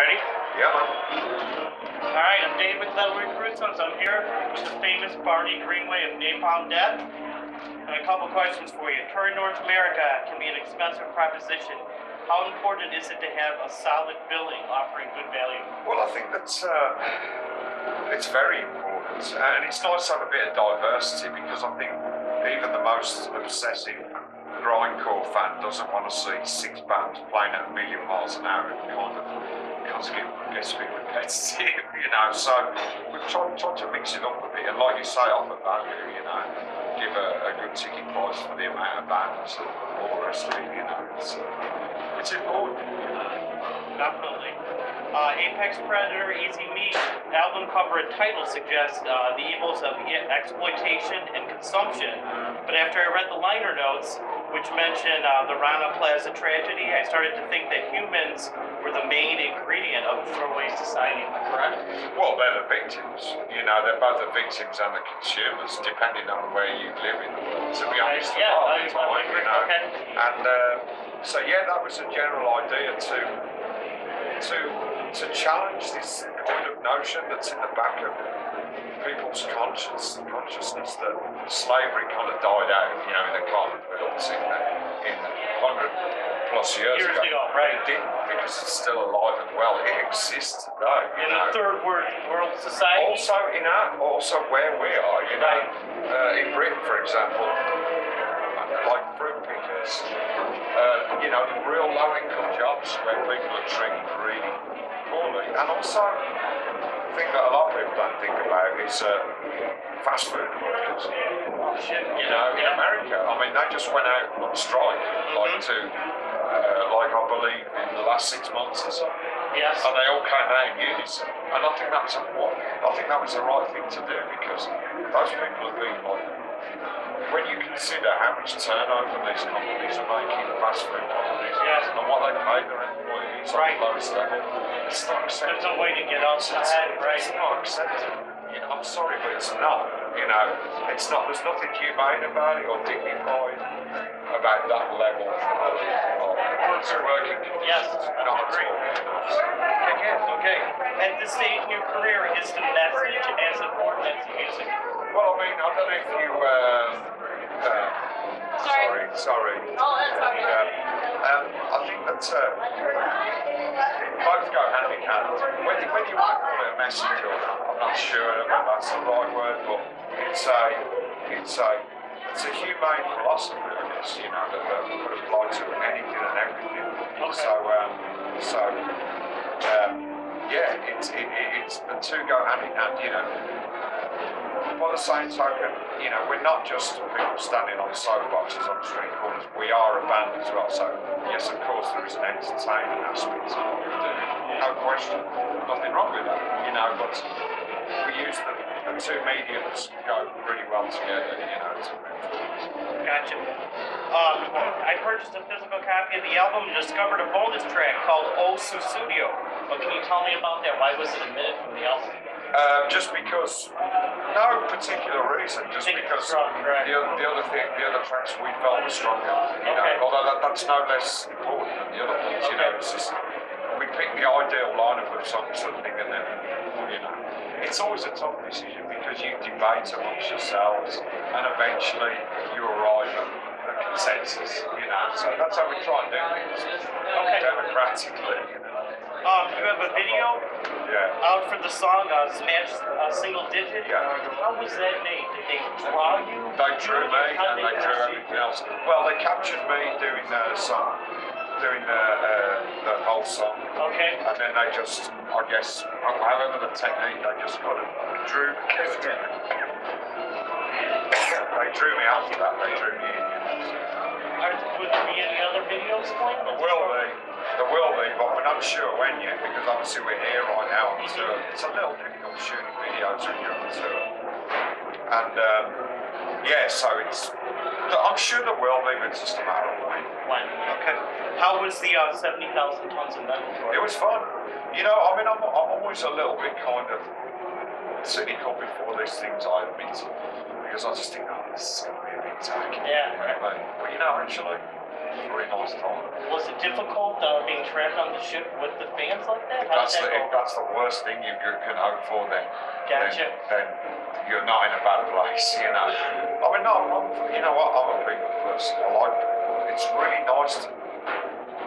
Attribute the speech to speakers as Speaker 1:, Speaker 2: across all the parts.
Speaker 1: Ready?
Speaker 2: Yeah, man.
Speaker 1: Alright, I'm Dave with Little Recruits. I'm here with the famous Barney Greenway of Napalm Death. And a couple questions for you. Touring North America can be an expensive proposition. How important is it to have a solid billing offering good value?
Speaker 2: Well, I think that's it's very important, and it's nice to have a bit of diversity because I think even the most obsessive grindcore fan doesn't want to see six bands playing at 1 million miles an hour. It kind of gets a bit repetitive, you know. So we've tried to mix it up a bit, and like you say, offer value, you know, give a good ticket price for the amount of bands and all the rest of it, you know. It's important.
Speaker 1: Definitely. Apex Predator, Easy Me album cover and title suggest the evils of exploitation and consumption. But after I read the liner notes, which mention the Rana Plaza tragedy, I started to think that humans were the main ingredient of the throwaway society. Am I correct?
Speaker 2: Well, they're the victims. You know, they're both the victims and the consumers, depending on where you live in the world. To be honest,
Speaker 1: yeah,
Speaker 2: I agree. You know?
Speaker 1: Okay.
Speaker 2: And so yeah, that was a general idea to challenge this kind of notion that's in the back of people's consciousness that slavery kind of died out, you know, in the cotton fields in 100 plus years ago.
Speaker 1: Right.
Speaker 2: It didn't, because it's still alive and well. It exists today.
Speaker 1: In a third world society.
Speaker 2: Also where we are, you know, in Britain, for example, like fruit pickers, you know, the real low-income jobs where people are treated really poorly. And also, the thing that a lot of people don't think about is fast food workers. You know, in America, I mean, they just went out on strike, like I believe in the last 6 months or so.
Speaker 1: Yes.
Speaker 2: And they all came out in unison. And I think that was the right thing to do, because those people have been like, when you consider how much turnover these companies are making, fast food companies, and what they pay their employees on the lowest level, it's not acceptable.
Speaker 1: There's no way to get outside, right?
Speaker 2: It's not acceptable. You know, I'm sorry, but it's not. You know, it's not. There's nothing humane about it or dignified about that level of working conditions.
Speaker 1: Yes, I
Speaker 2: not
Speaker 1: agree. Okay. At this stage in your career, is the message as important as the music?
Speaker 2: Well, I mean, I don't know if you. Sorry.
Speaker 3: Oh, that's all right.
Speaker 2: I think that both go hand in hand. When you want to call it a message, or I'm not sure if that's the right word, but it's a humane philosophy, I guess, you know, that could apply to anything and everything. Okay. Yeah, it's the two go hand in hand, you know. By the same token, you know, we're not just people standing on soapboxes on street corners, we are a band as well. So, yes, of course, there is an entertainment aspect to what we do. No question, nothing wrong with that, you know, but we use the two mediums go pretty well together, you know, to move forward.
Speaker 1: Gotcha. I purchased a physical copy of the album and discovered a bonus track called O Susudio. What can you tell me about that? Why was it omitted from the album?
Speaker 2: Just because, no particular reason, just because the other tracks we felt were stronger, you know, although that's no less important than the other ones, you know, it's just, we picked the ideal lineup of songs and thing, and then, you know, it's always a tough decision because you debate amongst yourselves and eventually you arrive at a consensus, you know, so that's how we try and do things, democratically, you know.
Speaker 1: You have a video out for the song, Smash Single Digit.
Speaker 2: Yeah.
Speaker 1: How was that made? Did they draw you?
Speaker 2: They drew me and they drew everything else. Well, they captured me doing the song, doing the whole song. Okay. And then they just, I guess, however the technique, they just kind of drew they drew me after that, they drew me in.
Speaker 1: Would there be any other videos going?
Speaker 2: There will be, but we're not sure when yet, because obviously we're here right now on tour. It's a little difficult shooting videos when you're on tour. And so I'm sure there will be, but it's just a matter of when.
Speaker 1: Okay. How was the 70,000 tons of metal?
Speaker 2: It was fun. You know, I mean, I'm always a little bit kind of cynical before these things, I admit, because I just think, oh, this is going to be a big attack.
Speaker 1: Yeah.
Speaker 2: But you know, actually, it's a really nice time.
Speaker 1: Was it difficult being trapped on the ship with the fans like that?
Speaker 2: If that's the worst thing you can hope for, then
Speaker 1: Gotcha.
Speaker 2: then you're not in a bad place, you know. I mean, no, you know what? I'm a people person. It's really nice to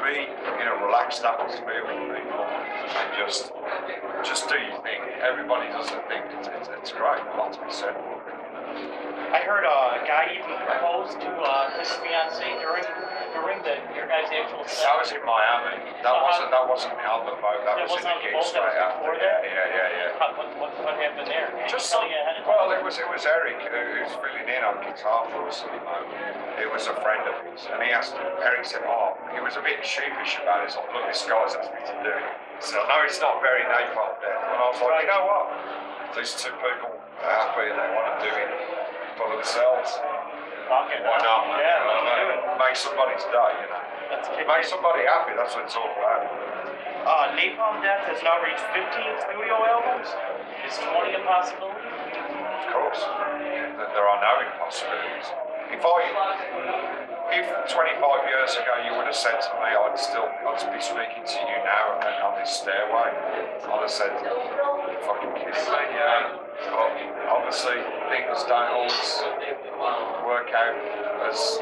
Speaker 2: be in a relaxed atmosphere with people and just do your thing. Everybody does their thing. It's great. A lot to be said.
Speaker 1: I heard a guy even proposed to his fiancée during your guys' actual set.
Speaker 2: That was in Miami. That wasn't on the boat. That was in the gig straight after. Yeah.
Speaker 1: What happened there?
Speaker 2: Just
Speaker 1: Tell you ahead of time?
Speaker 2: well, it was Eric who's filling in on guitar for us at the moment. It was a friend of his, and Eric said, oh, he was a bit sheepish about it. So look, this guy's asked me to do it. So no, it's not very Napalm Death. And I was like, you know what? These two people are happy and they want to do it for themselves. Why not?
Speaker 1: Yeah, let's do it.
Speaker 2: Make somebody's day, you know. Make somebody happy. That's what it's all about.
Speaker 1: Napalm Death has now reached 15 studio albums. Is 20 a possibility?
Speaker 2: Of course. There are no impossibilities. If 25 years ago you would have said to me I'd be speaking to you now on this stairway, I'd have said, you're fucking kidding me, yeah. But obviously things don't always work out as,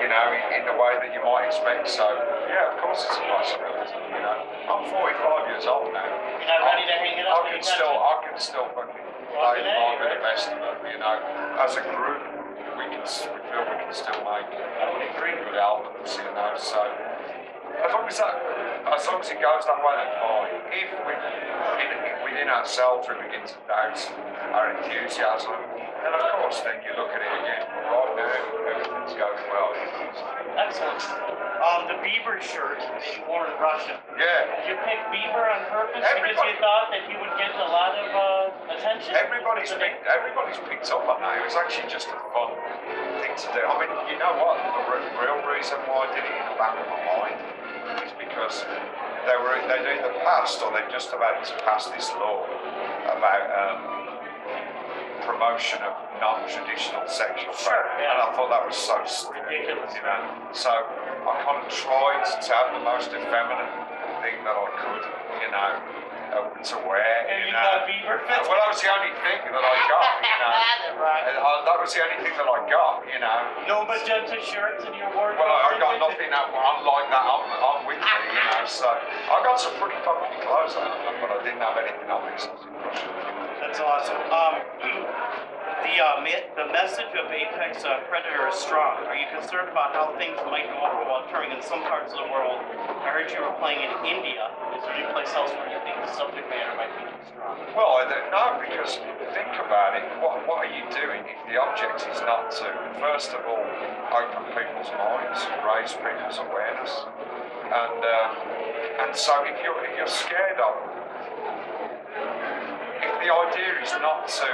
Speaker 2: you know, in the way that you might expect. So yeah, of course it's a possibility, you know. I'm 45 years old now.
Speaker 1: You're not ready to hang it up?
Speaker 2: I can still fucking play along with the best of them, you know. As a group, we feel we can still make good albums, you know. So as long as it goes that way, then fine. If within ourselves we begin to doubt our enthusiasm, then of course then you look at it again. But right now, everything's going well.
Speaker 1: Excellent. The Bieber shirt that you wore in Russia.
Speaker 2: Yeah.
Speaker 1: Did you pick Bieber on purpose because you thought that he would get a lot of attention?
Speaker 2: Everybody's picked up on that. It was actually just a fun thing to do. I mean, you know what? The real reason why I did it in the back of my mind is because they'd either passed or they're just about to pass this law about promotion of non-traditional sexual therapy, and I thought that was so stupid, you know. So I kind of tried to have the most effeminate thing that I could, you know, to wear.
Speaker 1: And you got Bieber fit?
Speaker 2: Well, that was the only thing that I got, you know. That was the only thing that I got, you know.
Speaker 1: No magenta shirts in your wardrobe?
Speaker 2: Well, I got nothing unlike that on with me, you know. So I got some pretty funky clothes on, but I didn't have anything on me.
Speaker 1: That's awesome. The message of Apex Predator is strong. Are you concerned about how things might go over while touring in some parts of the world? I heard you were playing in India. Is there any place else where you think the subject matter might be too strong?
Speaker 2: Well, no, because think about it. What are you doing if the object is not to, first of all, open people's minds, raise people's awareness, and so if you're scared of, if the idea is not to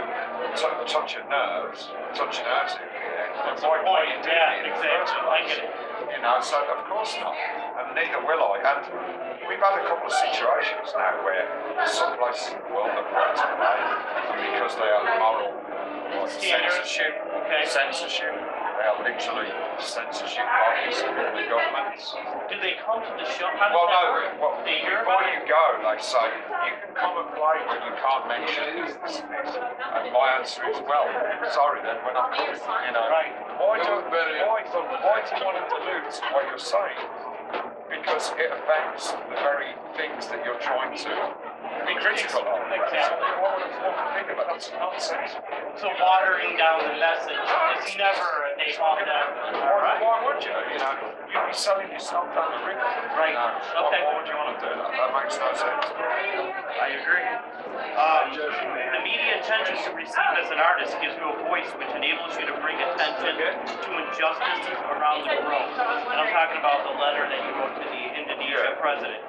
Speaker 2: touch your nerves in here,
Speaker 1: that's
Speaker 2: why
Speaker 1: the point.
Speaker 2: you doing
Speaker 1: Yeah,
Speaker 2: it?
Speaker 1: exactly. I get it.
Speaker 2: You know, so of course not, and neither will I. And we've had a couple of situations now where some places in the world have brought to play because they have moral censorship. They are literally censorship bodies in the governments.
Speaker 1: Do they come to the show?
Speaker 2: Well, no. Well,
Speaker 1: they hear
Speaker 2: before
Speaker 1: about
Speaker 2: you go, they say you can come and play, but you can't mention this. And my answer is, well, sorry, then we're not coming. You know,
Speaker 1: right?
Speaker 2: Why do you want to dilute what you're saying? Because it affects the very things that you're trying to be critical of.
Speaker 1: Exactly.
Speaker 2: But that's nonsense.
Speaker 1: So watering down the message is never a Napalm Death.
Speaker 2: Why would you? You know, you'd be selling yourself down the river.
Speaker 1: Right.
Speaker 2: Okay. Why would you want to do that? That makes no sense.
Speaker 1: I agree. The media attention you receive as an artist gives you a voice which enables you to bring attention to injustices around the world. And I'm talking about the letter that you wrote to the Indonesia president.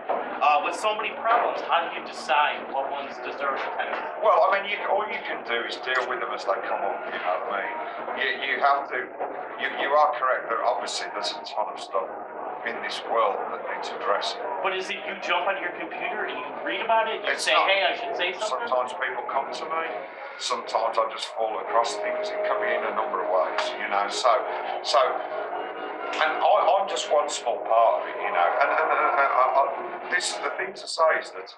Speaker 1: With so many problems, how do you decide what ones deserve attention?
Speaker 2: Well, I mean, all you can do is deal with them as they come up, you know what I mean? You have to, you are correct that obviously there's a ton of stuff in this world that needs addressing.
Speaker 1: But is it you jump on your computer and you read about it? You
Speaker 2: It's
Speaker 1: say,
Speaker 2: not.
Speaker 1: hey, I should say something?
Speaker 2: Sometimes people come to me. Sometimes I just fall across things. It can be in a number of ways, you know. So, and I'm just one small part of it, you know. And this the thing to say is that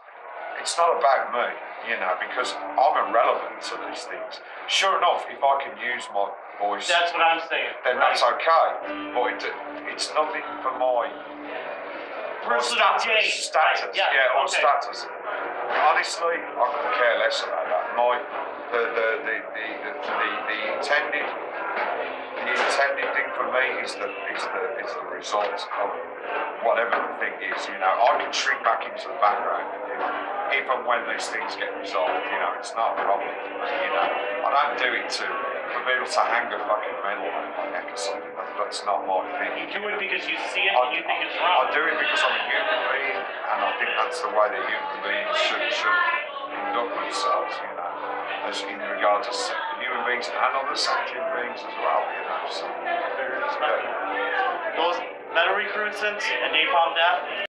Speaker 2: it's not about me, you know, because I'm irrelevant to these things. Sure enough, if I can use my voice,
Speaker 1: That's what I'm saying.
Speaker 2: then
Speaker 1: right?
Speaker 2: that's okay. But it's nothing for my
Speaker 1: Personal gain.
Speaker 2: status,
Speaker 1: Right, yeah,
Speaker 2: or
Speaker 1: okay.
Speaker 2: status. Honestly, I could care less about that. The intended thing for me is the result of whatever the thing is. You know, I can shrink back into the background if and when these things get resolved. You know, it's not a problem. You know, I don't do it for people to hang a fucking medal on my neck or something. That's not my thing.
Speaker 1: You do it because you see it and you think it's wrong.
Speaker 2: I do it because I'm a human being, and I think that's the way that human beings should conduct themselves, you know, as in regard to human beings and other sentient beings as well, you know. So,
Speaker 1: Those metal recruitants and Napalm Death.